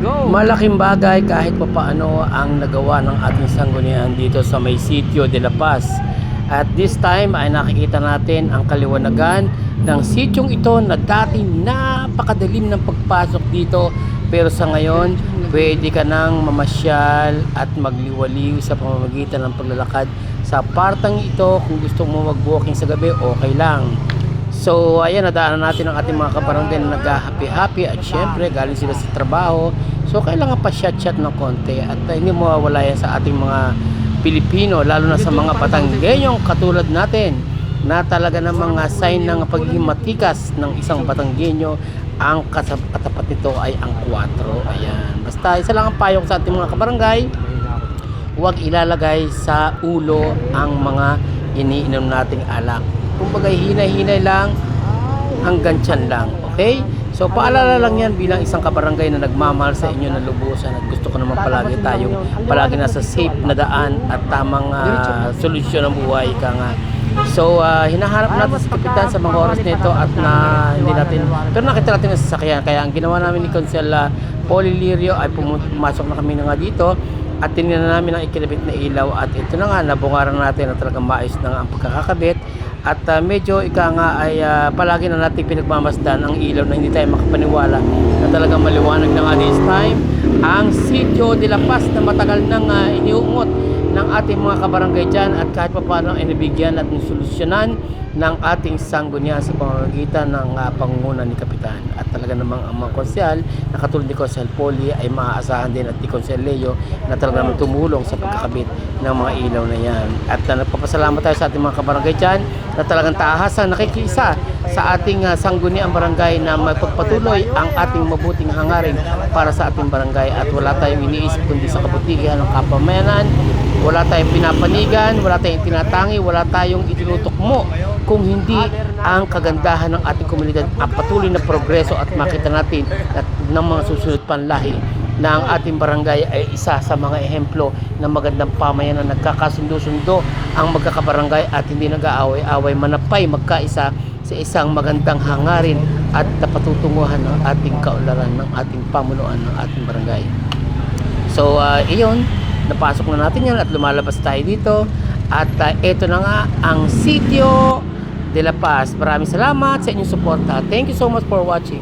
go! Malaking bagay kahit papaano ang nagawa ng ating sanggunian dito sa may sitio de La Paz. At this time ay nakikita natin ang kaliwanagan ng sityong ito na dati napakadilim ng pagpasok dito. Pero sa ngayon, pwede ka nang mamasyal at magliwaliw sa pamamagitan ng paglalakad sa partang ito. Kung gusto mo mag-walking sa gabi, okay lang. So ayan, nadaanan natin ang ating mga kabarangay na nag-happy-happy at syempre galing sila sa trabaho. So kailangan pa shot-shot ng konti at hindi mawawala yan sa ating mga Pilipino, lalo na sa mga Batanggenyong katulad natin na talaga ng mga sign ng pagiging matikas ng isang Batanggenyo. Ang katapat nito ay ang 4. Ayan, basta isa lang ang payo ko sa ating mga kabarangay, huwag ilalagay sa ulo ang mga iniinom nating alak. Kumbaga hinay-hinay lang hanggang tiyan lang, okay? So paalala lang yan bilang isang kabarangay na nagmamahal sa inyo na lubusan at gusto ko naman palagi tayong palagi nasa safe na daan at tamang solusyon ng buhay ka nga. So hinahanap natin si Kapitan sa mga oras nito at na hindi natin, pero nakita natin ang sasakyan. Kaya ang ginawa namin ni Consel Polly Lirio ay pumasok na kami na nga dito at tinignan namin ang ikinabit na ilaw at ito na nga, nabungaran natin na talagang maayos na nga ang pagkakakabit. At medyo ika nga ay palagi na natin pinagmamasdan ang ilaw na hindi tayo makapaniwala na talagang maliwanag na nga this time ang sitio de La Paz na matagal nang iniuungot ng ating mga kabarangay dyan at kahit pa paano ay nabigyan at nisolusyonan ng ating sanggunian sa pamamagitan ng pangunguna ni Kapitan. At talaga namang ang mga konsyal na katulad ni Consel Polly ay maaasahan din at ni Consel Leo na talaga namang tumulong sa pagkakabit ng mga ilaw na yan. At nagpapasalamat tayo sa ating mga kabarangay dyan na talagang tahasan nakikisa sa ating sangguniang barangay na magpagpatuloy ang ating mabuting hangarin para sa ating barangay at wala tayong iniisip kundi sa kabutihan ng kapamayanan. Wala tayong pinapanigan, wala tayong tinatangi, wala tayong itinutokmo kung hindi ang kagandahan ng ating komunidad, ang patuloy na progreso at makita natin at ng mga susunod panlahi na ang ating barangay ay isa sa mga ehemplo ng magandang pamayanan, nagkakasundo-sundo ang magkakabarangay at hindi nag-aaway-away, manapay, magkaisa sa isang magandang hangarin at napatutunguhan ng ating kaunlaran, ng ating pamunuan ng ating barangay. So iyon, napasok na natin yan at lumalabas tayo dito at ito na nga ang sitio de La Paz. Maraming salamat sa inyong suporta. Thank you so much for watching.